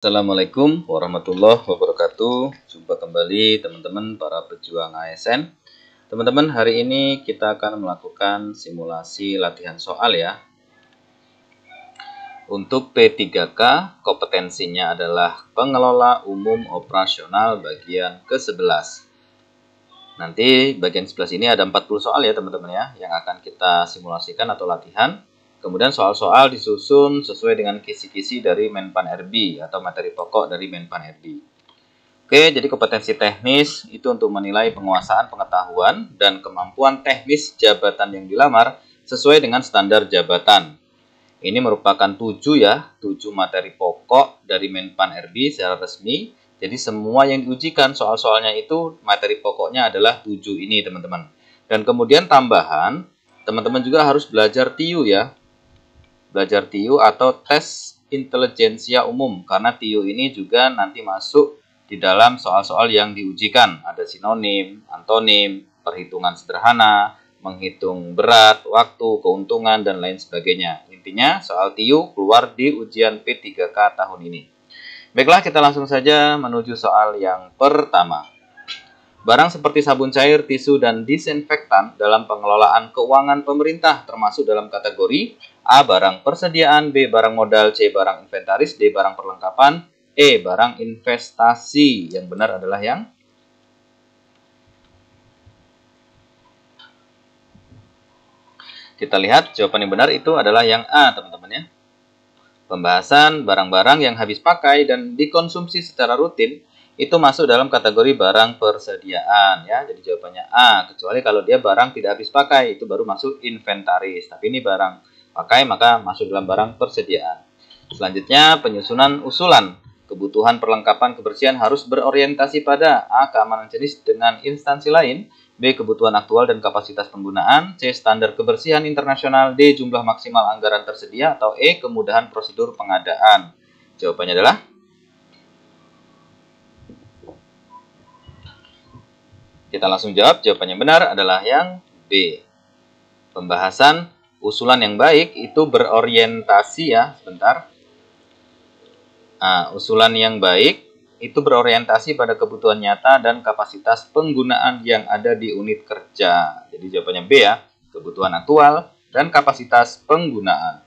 Assalamualaikum warahmatullahi wabarakatuh. Jumpa kembali teman-teman para pejuang ASN. Teman-teman, hari ini kita akan melakukan simulasi latihan soal ya. Untuk P3K, kompetensinya adalah pengelola umum operasional bagian ke-11. Nanti bagian 11 ini ada 40 soal ya teman-teman ya, yang akan kita simulasikan atau latihan. Kemudian soal-soal disusun sesuai dengan kisi-kisi dari Menpan RB atau materi pokok dari Menpan RB. Oke, jadi kompetensi teknis itu untuk menilai penguasaan pengetahuan dan kemampuan teknis jabatan yang dilamar sesuai dengan standar jabatan. Ini merupakan 7 materi pokok dari Menpan RB secara resmi. Jadi semua yang diujikan soal-soalnya itu materi pokoknya adalah 7 ini teman-teman. Dan kemudian tambahan, teman-teman juga harus belajar TIU ya. Belajar TIU atau tes intelijensia umum, karena TIU ini juga nanti masuk di dalam soal-soal yang diujikan. Ada sinonim, antonim, perhitungan sederhana, menghitung berat, waktu, keuntungan, dan lain sebagainya. Intinya soal TIU keluar di ujian P3K tahun ini. Baiklah, kita langsung saja menuju soal yang pertama. Barang seperti sabun cair, tisu, dan disinfektan dalam pengelolaan keuangan pemerintah termasuk dalam kategori A. Barang persediaan, B. Barang modal, C. Barang inventaris, D. Barang perlengkapan, E. Barang investasi. Yang benar adalah yang kita lihat jawaban yang benar itu adalah yang A teman-teman ya. Pembahasan barang-barang yang habis pakai dan dikonsumsi secara rutin itu masuk dalam kategori barang persediaan ya. Jadi jawabannya A, kecuali kalau dia barang tidak habis pakai itu baru masuk inventaris. Tapi ini barang pakai maka masuk dalam barang persediaan. Selanjutnya penyusunan usulan. Kebutuhan perlengkapan kebersihan harus berorientasi pada A. Keamanan jenis dengan instansi lain, B. Kebutuhan aktual dan kapasitas penggunaan, C. Standar kebersihan internasional, D. Jumlah maksimal anggaran tersedia, atau E. Kemudahan prosedur pengadaan. Jawabannya adalah kita langsung jawab. Jawabannya benar adalah yang B. Pembahasan usulan yang baik itu berorientasi ya. Sebentar. Nah, usulan yang baik itu berorientasi pada kebutuhan nyata dan kapasitas penggunaan yang ada di unit kerja. Jadi jawabannya B ya, kebutuhan aktual dan kapasitas penggunaan.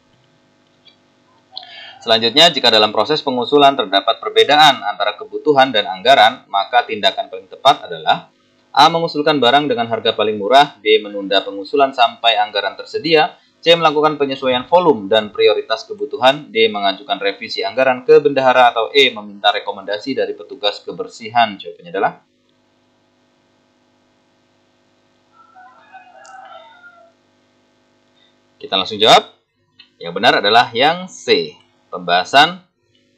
Selanjutnya, jika dalam proses pengusulan terdapat perbedaan antara kebutuhan dan anggaran, maka tindakan paling tepat adalah A. Mengusulkan barang dengan harga paling murah, B. Menunda pengusulan sampai anggaran tersedia, C. Melakukan penyesuaian volume dan prioritas kebutuhan, D. Mengajukan revisi anggaran ke bendahara, atau E. Meminta rekomendasi dari petugas kebersihan. Jawabannya adalah kita langsung jawab. Yang benar adalah yang C. Pembahasan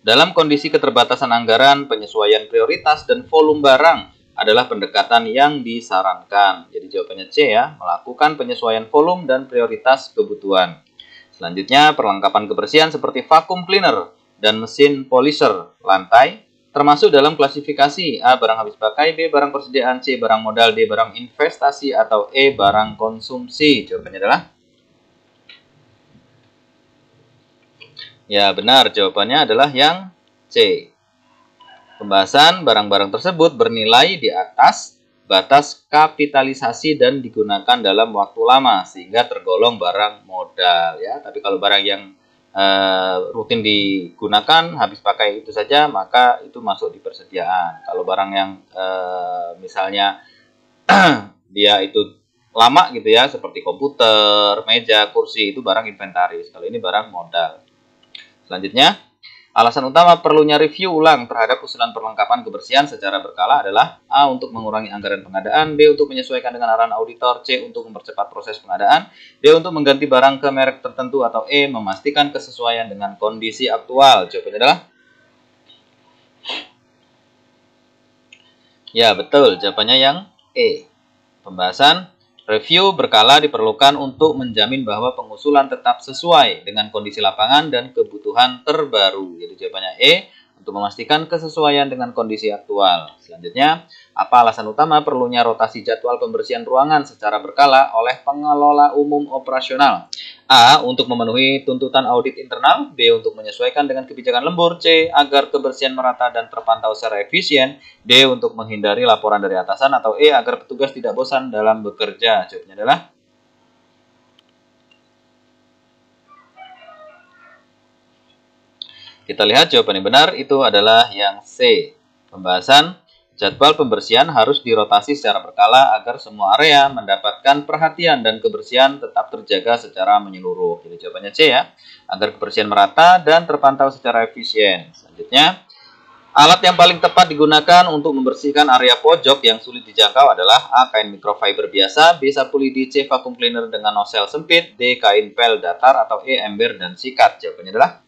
dalam kondisi keterbatasan anggaran, penyesuaian prioritas dan volume barang adalah pendekatan yang disarankan. Jadi jawabannya C ya, melakukan penyesuaian volume dan prioritas kebutuhan. Selanjutnya, perlengkapan kebersihan seperti vacuum cleaner dan mesin polisher lantai termasuk dalam klasifikasi A. Barang habis pakai, B. Barang persediaan, C. Barang modal, D. Barang investasi, atau E. Barang konsumsi. Jawabannya adalah ya benar, jawabannya adalah yang C. Pembahasan barang-barang tersebut bernilai di atas batas kapitalisasi dan digunakan dalam waktu lama sehingga tergolong barang modal ya. Tapi kalau barang yang rutin digunakan habis pakai itu saja maka itu masuk di persediaan. Kalau barang yang misalnya dia itu lama gitu ya seperti komputer, meja, kursi itu barang inventaris. Kalau ini barang modal. Selanjutnya, alasan utama perlunya review ulang terhadap usulan perlengkapan kebersihan secara berkala adalah A. Untuk mengurangi anggaran pengadaan, B. Untuk menyesuaikan dengan arahan auditor, C. Untuk mempercepat proses pengadaan, D. Untuk mengganti barang ke merek tertentu, atau E. Memastikan kesesuaian dengan kondisi aktual. Jawabannya adalah ya betul, jawabannya yang E. Pembahasan review berkala diperlukan untuk menjamin bahwa pengusulan tetap sesuai dengan kondisi lapangan dan kebutuhan terbaru. Jadi jawabannya E. untuk memastikan kesesuaian dengan kondisi aktual. Selanjutnya, apa alasan utama perlunya rotasi jadwal pembersihan ruangan secara berkala oleh pengelola umum operasional? A. Untuk memenuhi tuntutan audit internal. B. Untuk menyesuaikan dengan kebijakan lembur. C. Agar kebersihan merata dan terpantau secara efisien. D. Untuk menghindari laporan dari atasan. Atau E. Agar petugas tidak bosan dalam bekerja. Jawabannya adalah kita lihat jawaban yang benar itu adalah yang C. Pembahasan jadwal pembersihan harus dirotasi secara berkala agar semua area mendapatkan perhatian dan kebersihan tetap terjaga secara menyeluruh. Jadi jawabannya C ya. Agar kebersihan merata dan terpantau secara efisien. Selanjutnya, alat yang paling tepat digunakan untuk membersihkan area pojok yang sulit dijangkau adalah A. Kain microfiber biasa, B. Sapu lidi, C. Vacuum cleaner dengan nozzle sempit, D. Kain pel datar, atau E. Ember dan sikat. Jawabannya adalah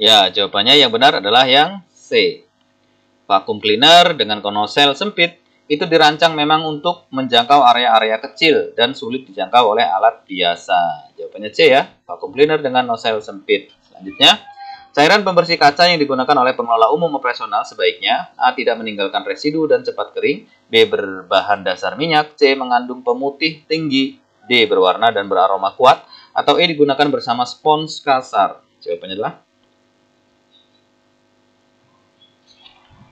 ya, jawabannya yang benar adalah yang C. Vacuum cleaner dengan nozzle sempit itu dirancang memang untuk menjangkau area-area kecil dan sulit dijangkau oleh alat biasa. Jawabannya C ya, vacuum cleaner dengan nozzle sempit. Selanjutnya, cairan pembersih kaca yang digunakan oleh pengelola umum operasional sebaiknya A. Tidak meninggalkan residu dan cepat kering, B. Berbahan dasar minyak, C. Mengandung pemutih tinggi, D. Berwarna dan beraroma kuat, atau E. Digunakan bersama spons kasar. Jawabannya adalah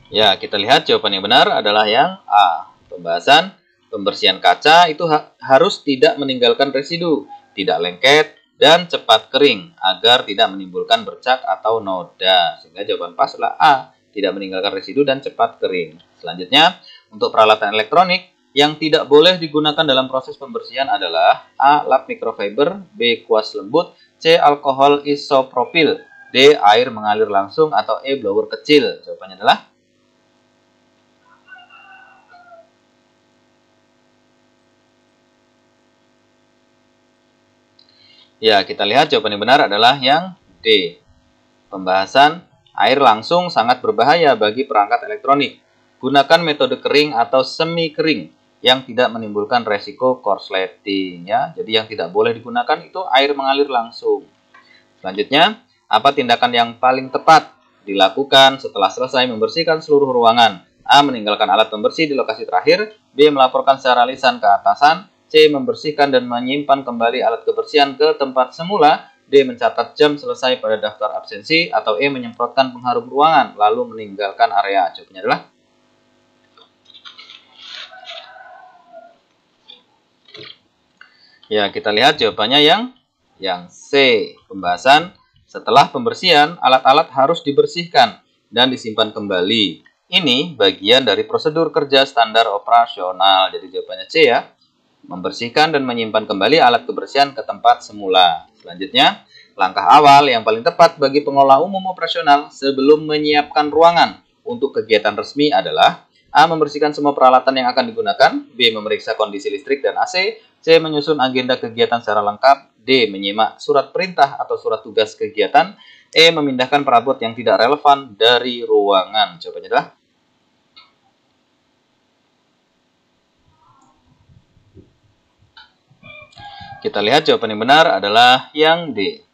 ya, kita lihat jawaban yang benar adalah yang A. Pembahasan pembersihan kaca itu harus tidak meninggalkan residu, tidak lengket, dan cepat kering agar tidak menimbulkan bercak atau noda. Sehingga jawaban pas adalah A. Tidak meninggalkan residu dan cepat kering. Selanjutnya, untuk peralatan elektronik yang tidak boleh digunakan dalam proses pembersihan adalah A. Lap microfiber, B. Kuas lembut, C. Alkohol isopropil, D. Air mengalir langsung, atau E. Blower kecil. Jawabannya adalah ya, kita lihat jawaban yang benar adalah yang D. Pembahasan air langsung sangat berbahaya bagi perangkat elektronik. Gunakan metode kering atau semi kering yang tidak menimbulkan resiko korsleting ya. Jadi yang tidak boleh digunakan itu air mengalir langsung. Selanjutnya, apa tindakan yang paling tepat dilakukan setelah selesai membersihkan seluruh ruangan? A. Meninggalkan alat pembersih di lokasi terakhir. B. Melaporkan secara lisan ke atasan. C. Membersihkan dan menyimpan kembali alat kebersihan ke tempat semula. D. Mencatat jam selesai pada daftar absensi. Atau E. Menyemprotkan pengharum ruangan lalu meninggalkan area. Jawabannya adalah ya, kita lihat jawabannya yang C. Pembahasan setelah pembersihan alat-alat harus dibersihkan dan disimpan kembali. Ini bagian dari prosedur kerja standar operasional. Jadi jawabannya C ya. Membersihkan dan menyimpan kembali alat kebersihan ke tempat semula. Selanjutnya, langkah awal yang paling tepat bagi pengelola umum operasional sebelum menyiapkan ruangan untuk kegiatan resmi adalah A. Membersihkan semua peralatan yang akan digunakan, B. Memeriksa kondisi listrik dan AC, C. Menyusun agenda kegiatan secara lengkap, D. Menyimak surat perintah atau surat tugas kegiatan, E. Memindahkan perabot yang tidak relevan dari ruangan. Jawabannya adalah kita lihat jawaban yang benar adalah yang D.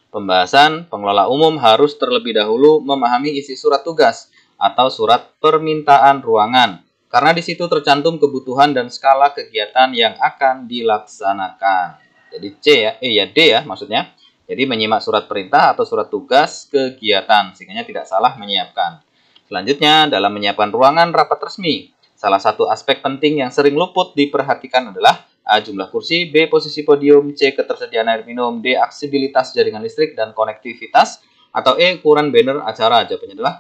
Pembahasan pengelola umum harus terlebih dahulu memahami isi surat tugas atau surat permintaan ruangan. Karena di situ tercantum kebutuhan dan skala kegiatan yang akan dilaksanakan. Jadi C ya, D ya maksudnya. Jadi menyimak surat perintah atau surat tugas kegiatan. Sehingga tidak salah menyiapkan. Selanjutnya dalam menyiapkan ruangan rapat resmi. Salah satu aspek penting yang sering luput diperhatikan adalah A. Jumlah kursi, B. Posisi podium, C. Ketersediaan air minum, D. Aksesibilitas jaringan listrik dan konektivitas, atau E. Ukuran banner acara. Jawabannya adalah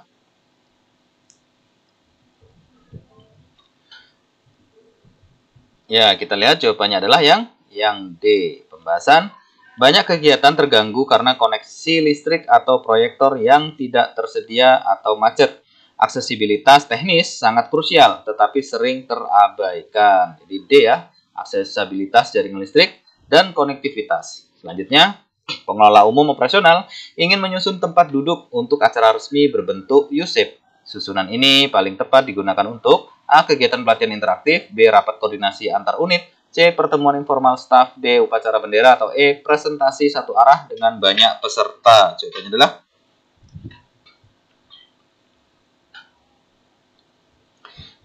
ya, kita lihat jawabannya adalah yang D. Pembahasan banyak kegiatan terganggu karena koneksi listrik atau proyektor yang tidak tersedia atau macet. Aksesibilitas teknis sangat krusial, tetapi sering terabaikan. Jadi D ya. Aksesibilitas jaringan listrik, dan konektivitas. Selanjutnya, pengelola umum operasional ingin menyusun tempat duduk untuk acara resmi berbentuk U-shape. Susunan ini paling tepat digunakan untuk A. Kegiatan pelatihan interaktif, B. Rapat koordinasi antar unit, C. Pertemuan informal staf. D. Upacara bendera. Atau E. Presentasi satu arah dengan banyak peserta. Jawabannya adalah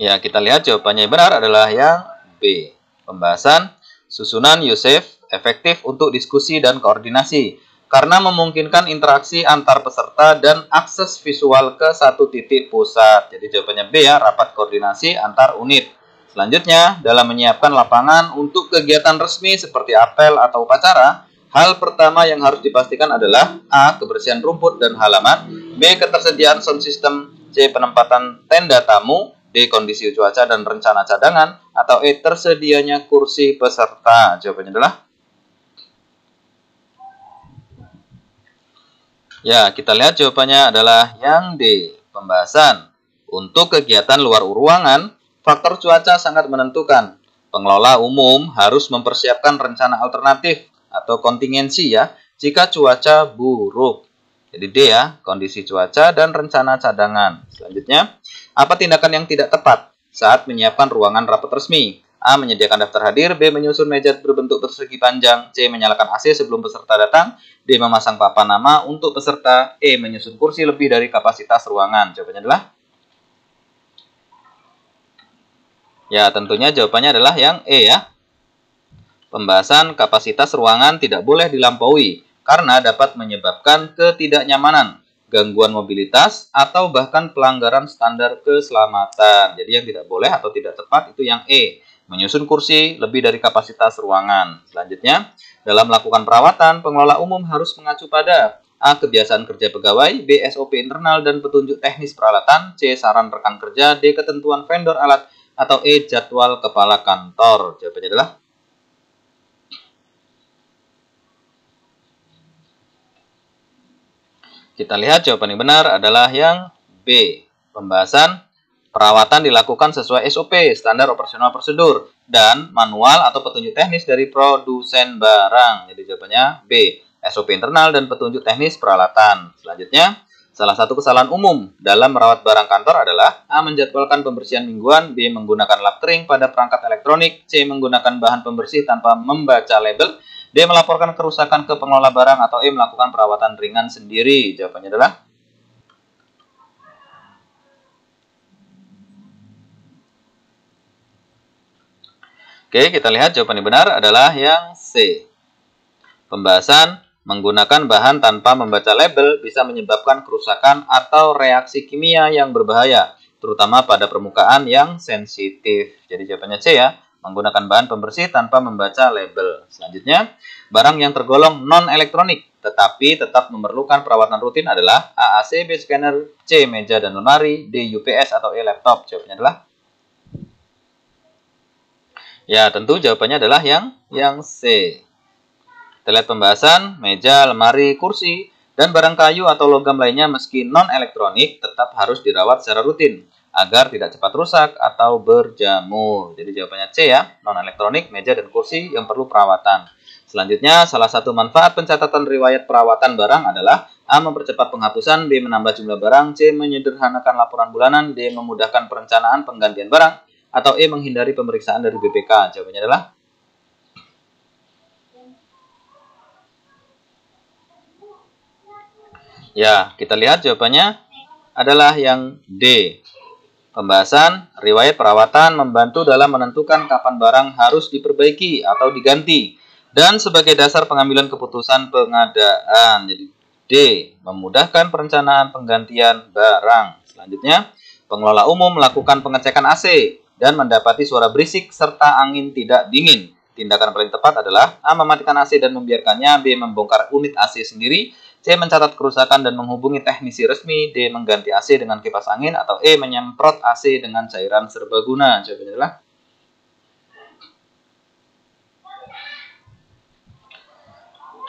ya, kita lihat jawabannya yang benar adalah yang B. Pembahasan susunan Yosef efektif untuk diskusi dan koordinasi karena memungkinkan interaksi antar peserta dan akses visual ke satu titik pusat. Jadi jawabannya B ya, rapat koordinasi antar unit. Selanjutnya, dalam menyiapkan lapangan untuk kegiatan resmi seperti apel atau upacara, hal pertama yang harus dipastikan adalah A. Kebersihan rumput dan halaman, B. Ketersediaan sound system, C. Penempatan tenda tamu, D. Kondisi cuaca dan rencana cadangan, atau E. Tersedianya kursi peserta. Jawabannya adalah ya, kita lihat jawabannya adalah yang D. Pembahasan untuk kegiatan luar ruangan, faktor cuaca sangat menentukan. Pengelola umum harus mempersiapkan rencana alternatif atau kontingensi ya, jika cuaca buruk. Jadi D ya, kondisi cuaca dan rencana cadangan. Selanjutnya, apa tindakan yang tidak tepat saat menyiapkan ruangan rapat resmi? A. Menyediakan daftar hadir. B. Menyusun meja berbentuk persegi panjang. C. Menyalakan AC sebelum peserta datang. D. Memasang papan nama untuk peserta. E. Menyusun kursi lebih dari kapasitas ruangan. Jawabannya adalah ya, tentunya jawabannya adalah yang E ya. Pembahasan kapasitas ruangan tidak boleh dilampaui karena dapat menyebabkan ketidaknyamanan, gangguan mobilitas, atau bahkan pelanggaran standar keselamatan. Jadi yang tidak boleh atau tidak tepat itu yang E. Menyusun kursi lebih dari kapasitas ruangan. Selanjutnya, dalam melakukan perawatan, pengelola umum harus mengacu pada A. Kebiasaan kerja pegawai, B. SOP internal dan petunjuk teknis peralatan, C. Saran rekan kerja, D. Ketentuan vendor alat, atau E. Jadwal kepala kantor. Jawabannya adalah kita lihat jawaban yang benar adalah yang B. Pembahasan perawatan dilakukan sesuai SOP, standar operasional prosedur, dan manual atau petunjuk teknis dari produsen barang. Jadi jawabannya B. SOP internal dan petunjuk teknis peralatan. Selanjutnya, salah satu kesalahan umum dalam merawat barang kantor adalah A. Menjadwalkan pembersihan mingguan, B. Menggunakan lap kering pada perangkat elektronik, C. Menggunakan bahan pembersih tanpa membaca label, D. Melaporkan kerusakan ke pengelola barang, atau E. Melakukan perawatan ringan sendiri. Jawabannya adalah oke, kita lihat jawaban yang benar adalah yang C. Pembahasan menggunakan bahan tanpa membaca label bisa menyebabkan kerusakan atau reaksi kimia yang berbahaya, terutama pada permukaan yang sensitif. Jadi jawabannya C ya. Menggunakan bahan pembersih tanpa membaca label. Selanjutnya, barang yang tergolong non-elektronik tetapi tetap memerlukan perawatan rutin adalah A. AC, B. Scanner, C. Meja dan lemari, D. UPS, atau E. Laptop. Jawabannya adalah ya, tentu jawabannya adalah yang C. Kita lihat pembahasan meja, lemari, kursi, dan barang kayu atau logam lainnya meski non-elektronik tetap harus dirawat secara rutin agar tidak cepat rusak atau berjamur. Jadi jawabannya C ya, non-elektronik, meja, dan kursi yang perlu perawatan. Selanjutnya, salah satu manfaat pencatatan riwayat perawatan barang adalah A. Mempercepat penghapusan, B. Menambah jumlah barang, C. Menyederhanakan laporan bulanan, D. Memudahkan perencanaan penggantian barang, atau E. Menghindari pemeriksaan dari BPK. Jawabannya adalah ya, kita lihat jawabannya adalah yang D. Pembahasan riwayat perawatan membantu dalam menentukan kapan barang harus diperbaiki atau diganti dan sebagai dasar pengambilan keputusan pengadaan. Jadi D. Memudahkan perencanaan penggantian barang. Selanjutnya, pengelola umum melakukan pengecekan AC dan mendapati suara berisik serta angin tidak dingin. Tindakan paling tepat adalah A. Mematikan AC dan membiarkannya, B. Membongkar unit AC sendiri, C. Mencatat kerusakan dan menghubungi teknisi resmi, D. Mengganti AC dengan kipas angin, atau E. Menyemprot AC dengan cairan serbaguna. Jawabannya adalah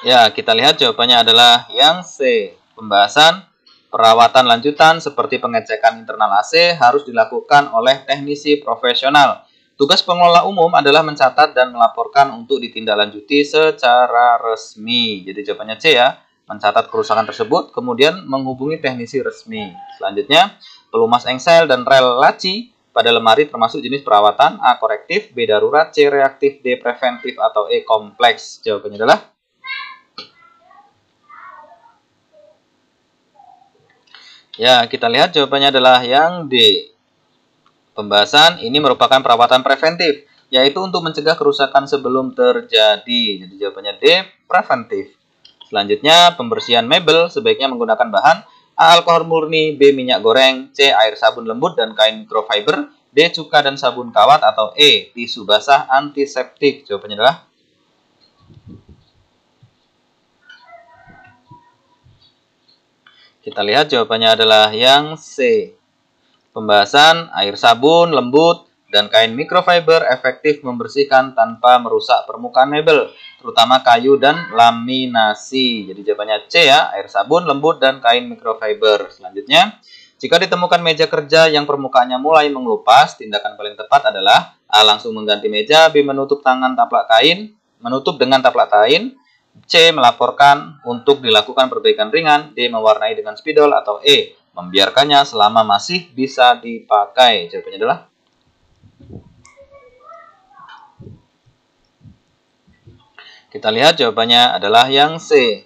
ya, kita lihat jawabannya adalah yang C. Pembahasan perawatan lanjutan seperti pengecekan internal AC harus dilakukan oleh teknisi profesional. Tugas pengelola umum adalah mencatat dan melaporkan untuk ditindaklanjuti secara resmi. Jadi jawabannya C ya, mencatat kerusakan tersebut, kemudian menghubungi teknisi resmi. Selanjutnya, pelumas engsel dan rel laci pada lemari termasuk jenis perawatan? A. Korektif, B. Darurat, C. Reaktif, D. Preventif, atau E. Kompleks? Jawabannya adalah ya, kita lihat jawabannya adalah yang D. Pembahasan ini merupakan perawatan preventif, yaitu untuk mencegah kerusakan sebelum terjadi. Jadi jawabannya D. Preventif. Selanjutnya, pembersihan mebel sebaiknya menggunakan bahan A. Alkohol murni, B. Minyak goreng, C. Air sabun lembut dan kain microfiber, D. Cuka dan sabun kawat, atau E. Tisu basah antiseptik. Jawabannya adalah kita lihat jawabannya adalah yang C. Pembahasan air sabun lembut dan kain microfiber efektif membersihkan tanpa merusak permukaan mebel, terutama kayu dan laminasi. Jadi jawabannya C ya, air sabun lembut dan kain microfiber. Selanjutnya, jika ditemukan meja kerja yang permukaannya mulai mengelupas, tindakan paling tepat adalah A. Langsung mengganti meja, B. Menutup dengan taplak kain, C. Melaporkan untuk dilakukan perbaikan ringan, D. Mewarnai dengan spidol, atau E. Membiarkannya selama masih bisa dipakai. Jawabannya adalah kita lihat jawabannya adalah yang C.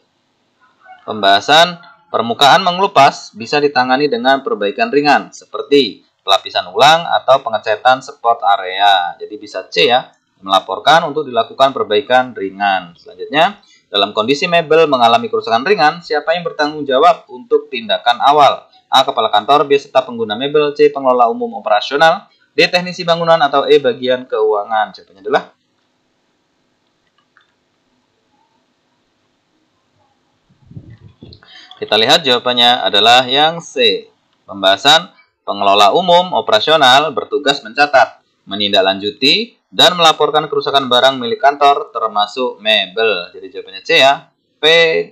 Pembahasan permukaan mengelupas bisa ditangani dengan perbaikan ringan seperti pelapisan ulang atau pengecatan spot area. Jadi bisa C ya, melaporkan untuk dilakukan perbaikan ringan. Selanjutnya, dalam kondisi mebel mengalami kerusakan ringan, siapa yang bertanggung jawab untuk tindakan awal? A. Kepala kantor, B. Staf pengguna mebel, C. Pengelola umum operasional, D. Teknisi bangunan, atau E. Bagian keuangan. Jawabannya adalah kita lihat jawabannya adalah yang C. Pembahasan pengelola umum operasional bertugas mencatat, menindaklanjuti, dan melaporkan kerusakan barang milik kantor termasuk mebel. Jadi jawabannya C ya. P.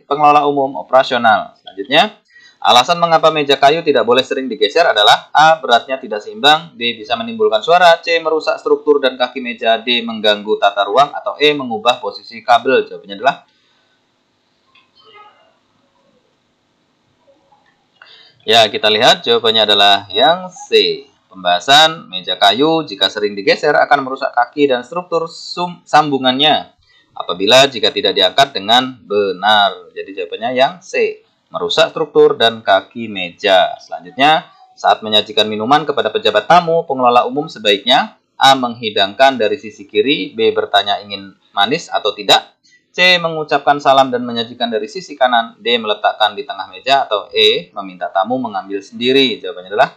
Pengelola umum operasional. Selanjutnya, alasan mengapa meja kayu tidak boleh sering digeser adalah A. Beratnya tidak seimbang, B. Bisa menimbulkan suara, C. Merusak struktur dan kaki meja, D. Mengganggu tata ruang, atau E. Mengubah posisi kabel. Jawabannya adalah ya, kita lihat jawabannya adalah yang C. Pembahasan meja kayu jika sering digeser akan merusak kaki dan struktur sambungannya apabila jika tidak diangkat dengan benar. Jadi jawabannya yang C. Merusak struktur dan kaki meja. Selanjutnya, saat menyajikan minuman kepada pejabat tamu, pengelola umum sebaiknya A. Menghidangkan dari sisi kiri, B. Bertanya ingin manis atau tidak, C. Mengucapkan salam dan menyajikan dari sisi kanan, D. Meletakkan di tengah meja, atau E. Meminta tamu mengambil sendiri. Jawabannya adalah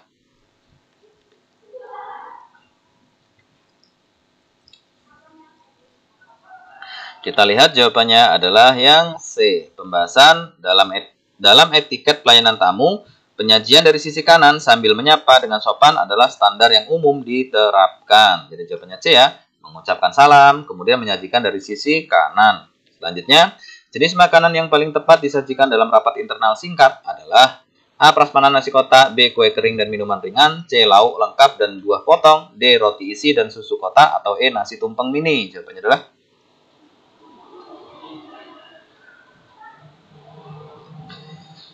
kita lihat jawabannya adalah yang C. Pembahasan dalam etiket pelayanan tamu, penyajian dari sisi kanan sambil menyapa dengan sopan adalah standar yang umum diterapkan. Jadi jawabannya C ya, mengucapkan salam, kemudian menyajikan dari sisi kanan. Selanjutnya, jenis makanan yang paling tepat disajikan dalam rapat internal singkat adalah A. Prasmanan nasi kotak, B. Kue kering dan minuman ringan, C. Lauk lengkap dan buah potong, D. Roti isi dan susu kotak, atau E. Nasi tumpeng mini. Jawabannya adalah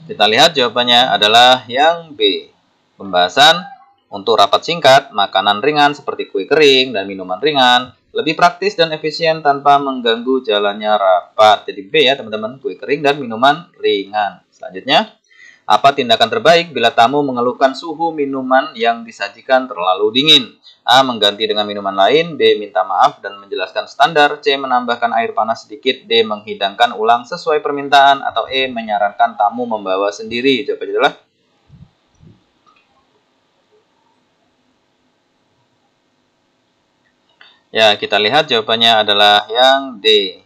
kita lihat jawabannya adalah yang B. Pembahasan untuk rapat singkat, makanan ringan seperti kue kering dan minuman ringan lebih praktis dan efisien tanpa mengganggu jalannya rapat. Jadi B ya teman-teman, kue kering dan minuman ringan. Selanjutnya, apa tindakan terbaik bila tamu mengeluhkan suhu minuman yang disajikan terlalu dingin? A. Mengganti dengan minuman lain, B. Minta maaf dan menjelaskan standar, C. Menambahkan air panas sedikit, D. Menghidangkan ulang sesuai permintaan, atau E. Menyarankan tamu membawa sendiri. Jawabannya adalah ya, kita lihat jawabannya adalah yang D.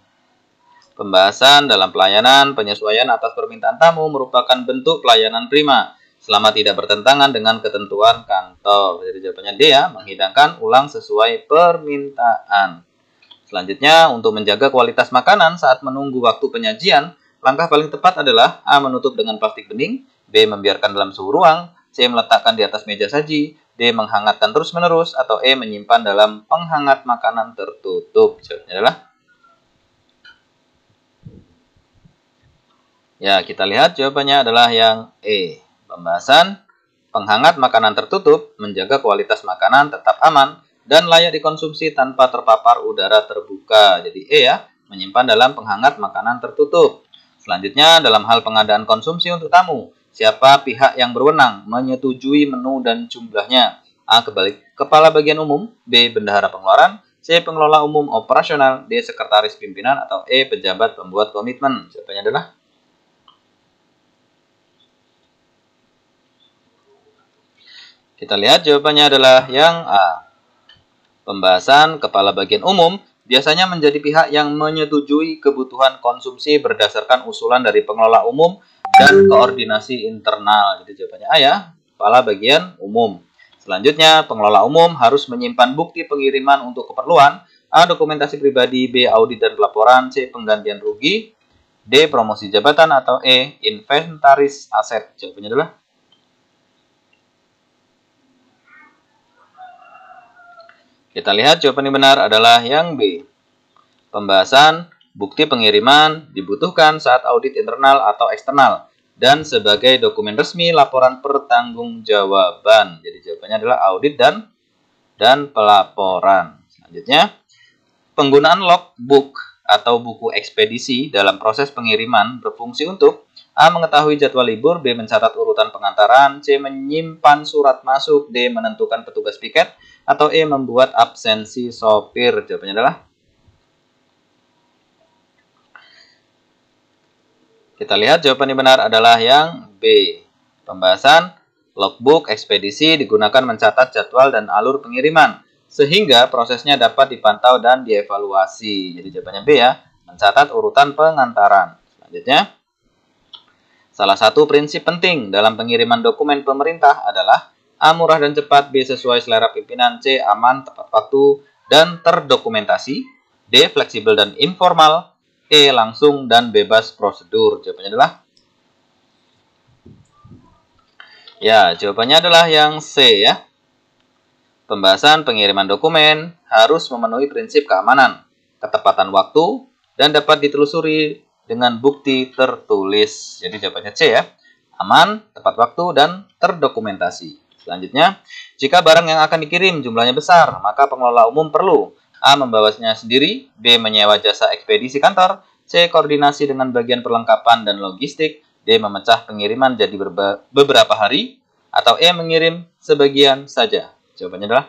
Pembahasan dalam pelayanan, penyesuaian atas permintaan tamu merupakan bentuk pelayanan prima selama tidak bertentangan dengan ketentuan kantor. Jadi jawabannya D ya, menghidangkan ulang sesuai permintaan. Selanjutnya, untuk menjaga kualitas makanan saat menunggu waktu penyajian, langkah paling tepat adalah A. Menutup dengan plastik bening, B. Membiarkan dalam suhu ruang, C. Meletakkan di atas meja saji, D. Menghangatkan terus-menerus, atau E. Menyimpan dalam penghangat makanan tertutup. Jawabannya adalah ya, kita lihat jawabannya adalah yang E. Pembahasan Penghangat makanan tertutup menjaga kualitas makanan tetap aman dan layak dikonsumsi tanpa terpapar udara terbuka. Jadi E ya, menyimpan dalam penghangat makanan tertutup. Selanjutnya, dalam hal pengadaan konsumsi untuk tamu, siapa pihak yang berwenang menyetujui menu dan jumlahnya? A. Kepala bagian umum, B. Bendahara pengeluaran, C. Pengelola umum operasional, D. Sekretaris pimpinan, atau E. Pejabat pembuat komitmen. Jawabannya adalah kita lihat jawabannya adalah yang A. Pembahasan kepala bagian umum biasanya menjadi pihak yang menyetujui kebutuhan konsumsi berdasarkan usulan dari pengelola umum dan koordinasi internal. Jadi jawabannya A ya, kepala bagian umum. Selanjutnya, pengelola umum harus menyimpan bukti pengiriman untuk keperluan A. Dokumentasi pribadi, B. Audit dan pelaporan, C. Penggantian rugi, D. Promosi jabatan, atau E. Inventaris aset. Jawabannya adalah kita lihat jawaban yang benar adalah yang B. Pembahasan bukti pengiriman dibutuhkan saat audit internal atau eksternal dan sebagai dokumen resmi laporan pertanggungjawaban. Jadi jawabannya adalah audit dan pelaporan. Selanjutnya, penggunaan logbook atau buku ekspedisi dalam proses pengiriman berfungsi untuk A. Mengetahui jadwal libur, B. Mencatat urutan pengantaran, C. Menyimpan surat masuk, D. Menentukan petugas piket, atau E. Membuat absensi sopir. Jawabannya adalah kita lihat jawaban yang benar adalah yang B. Pembahasan logbook ekspedisi digunakan mencatat jadwal dan alur pengiriman sehingga prosesnya dapat dipantau dan dievaluasi. Jadi jawabannya B ya, mencatat urutan pengantaran. Selanjutnya, salah satu prinsip penting dalam pengiriman dokumen pemerintah adalah A. Murah dan cepat, B. Sesuai selera pimpinan, C. Aman, tepat waktu, dan terdokumentasi, D. Fleksibel dan informal, E. Langsung dan bebas prosedur. Jawabannya adalah ya, jawabannya adalah yang C ya. Pembahasan pengiriman dokumen harus memenuhi prinsip keamanan, ketepatan waktu, dan dapat ditelusuri dengan bukti tertulis. Jadi jawabannya C ya. Aman, tepat waktu, dan terdokumentasi. Selanjutnya, jika barang yang akan dikirim jumlahnya besar, maka pengelola umum perlu A. Membawanya sendiri, B. Menyewa jasa ekspedisi kantor, C. Koordinasi dengan bagian perlengkapan dan logistik, D. Memecah pengiriman jadi beberapa hari, atau E. Mengirim sebagian saja. Jawabannya adalah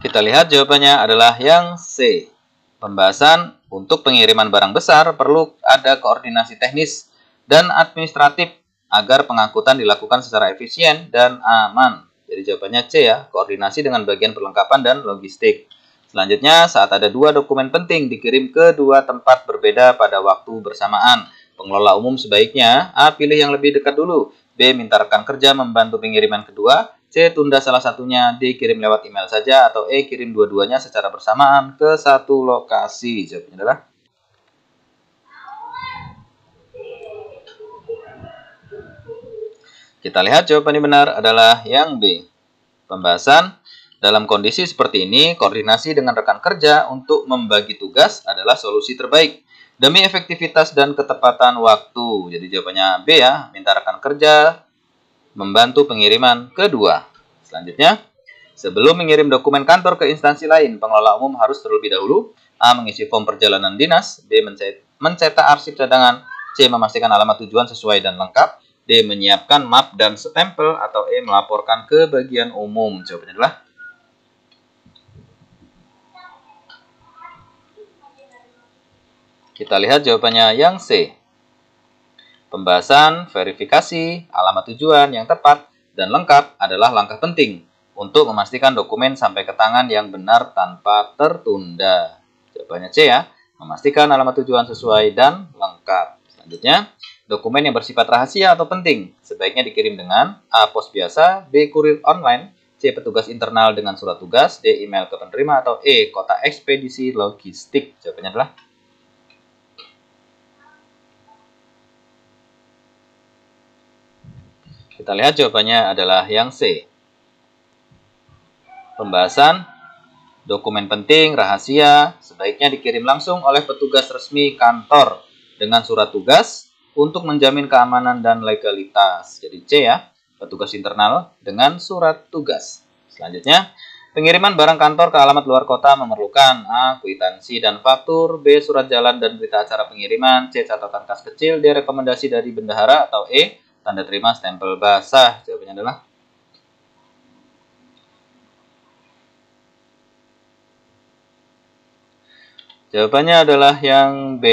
kita lihat jawabannya adalah yang C. Pembahasan untuk pengiriman barang besar perlu ada koordinasi teknis dan administratif agar pengangkutan dilakukan secara efisien dan aman. Jadi jawabannya C ya, koordinasi dengan bagian perlengkapan dan logistik. Selanjutnya, saat ada dua dokumen penting dikirim ke dua tempat berbeda pada waktu bersamaan, pengelola umum sebaiknya A. Pilih yang lebih dekat dulu, B. Minta rekan kerja membantu pengiriman kedua, C. Tunda salah satunya, D. Kirim lewat email saja, atau E. Kirim dua-duanya secara bersamaan ke satu lokasi. Jawabannya adalah kita lihat jawaban yang benar adalah yang B. Pembahasan dalam kondisi seperti ini, koordinasi dengan rekan kerja untuk membagi tugas adalah solusi terbaik demi efektivitas dan ketepatan waktu. Jadi jawabannya B ya, minta rekan kerja membantu pengiriman kedua. Selanjutnya, sebelum mengirim dokumen kantor ke instansi lain, pengelola umum harus terlebih dahulu A. Mengisi form perjalanan dinas, B. Mencetak arsip cadangan, C. Memastikan alamat tujuan sesuai dan lengkap, D. Menyiapkan map dan stempel, atau E. Melaporkan ke bagian umum. Jawabannya adalah kita lihat jawabannya yang C. Pembahasan, verifikasi, alamat tujuan yang tepat dan lengkap adalah langkah penting untuk memastikan dokumen sampai ke tangan yang benar tanpa tertunda. Jawabannya C ya, memastikan alamat tujuan sesuai dan lengkap. Selanjutnya, dokumen yang bersifat rahasia atau penting sebaiknya dikirim dengan A. Pos biasa, B. Kurir online, C. Petugas internal dengan surat tugas, D. Email ke penerima, atau E. Kota ekspedisi logistik. Jawabannya adalah kita lihat jawabannya adalah yang C. Pembahasan dokumen penting rahasia sebaiknya dikirim langsung oleh petugas resmi kantor dengan surat tugas untuk menjamin keamanan dan legalitas. Jadi C ya, petugas internal dengan surat tugas. Selanjutnya, pengiriman barang kantor ke alamat luar kota memerlukan A. Kwitansi dan faktur, B. Surat jalan dan berita acara pengiriman, C. Catatan kas kecil, D. Rekomendasi dari bendahara, atau E. Tanda terima stempel basah. Jawabannya adalah yang B.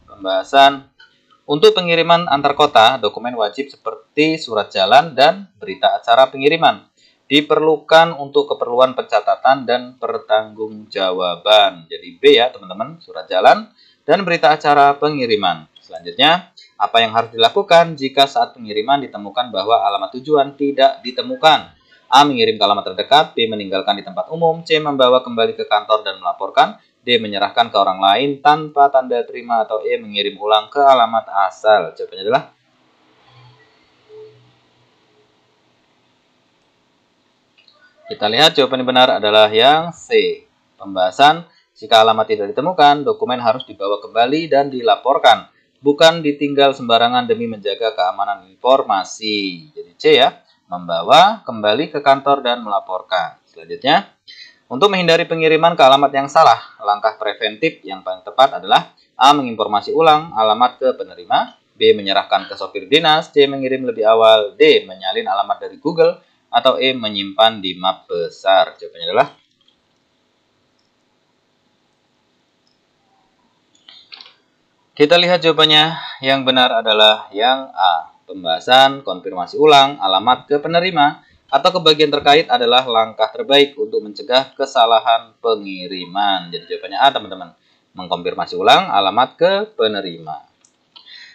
Pembahasan. Untuk pengiriman antar kota, dokumen wajib seperti surat jalan dan berita acara pengiriman diperlukan untuk keperluan pencatatan dan pertanggungjawaban. Jadi B ya teman-teman, surat jalan dan berita acara pengiriman. Selanjutnya, apa yang harus dilakukan jika saat pengiriman ditemukan bahwa alamat tujuan tidak ditemukan? A. Mengirim ke alamat terdekat, B. Meninggalkan di tempat umum, C. Membawa kembali ke kantor dan melaporkan, D. Menyerahkan ke orang lain tanpa tanda terima, atau E. Mengirim ulang ke alamat asal. Jawabannya adalah kita lihat jawaban yang benar adalah yang C. Pembahasan, jika alamat tidak ditemukan, dokumen harus dibawa kembali dan dilaporkan, bukan ditinggal sembarangan demi menjaga keamanan informasi. Jadi C ya, membawa kembali ke kantor dan melaporkan. Selanjutnya, untuk menghindari pengiriman ke alamat yang salah, langkah preventif yang paling tepat adalah A. Menginformasi ulang alamat ke penerima, B. Menyerahkan ke sopir dinas, C. Mengirim lebih awal, D. Menyalin alamat dari Google, atau E. Menyimpan di map besar. Jawabannya adalah kita lihat jawabannya yang benar adalah yang A. Pembahasan konfirmasi ulang alamat ke penerima atau ke bagian terkait adalah langkah terbaik untuk mencegah kesalahan pengiriman. Jadi jawabannya A teman-teman. Mengkonfirmasi ulang alamat ke penerima.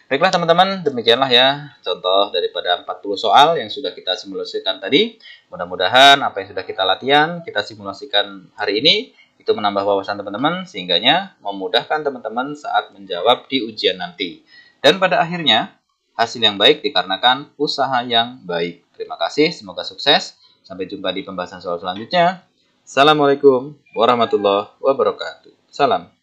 Baiklah teman-teman, demikianlah ya contoh daripada 40 soal yang sudah kita simulasikan tadi. Mudah-mudahan apa yang sudah kita latihan, kita simulasikan hari ini, itu menambah wawasan teman-teman, sehingganya memudahkan teman-teman saat menjawab di ujian nanti. Dan pada akhirnya, hasil yang baik dikarenakan usaha yang baik. Terima kasih, semoga sukses. Sampai jumpa di pembahasan soal selanjutnya. Assalamualaikum warahmatullahi wabarakatuh. Salam.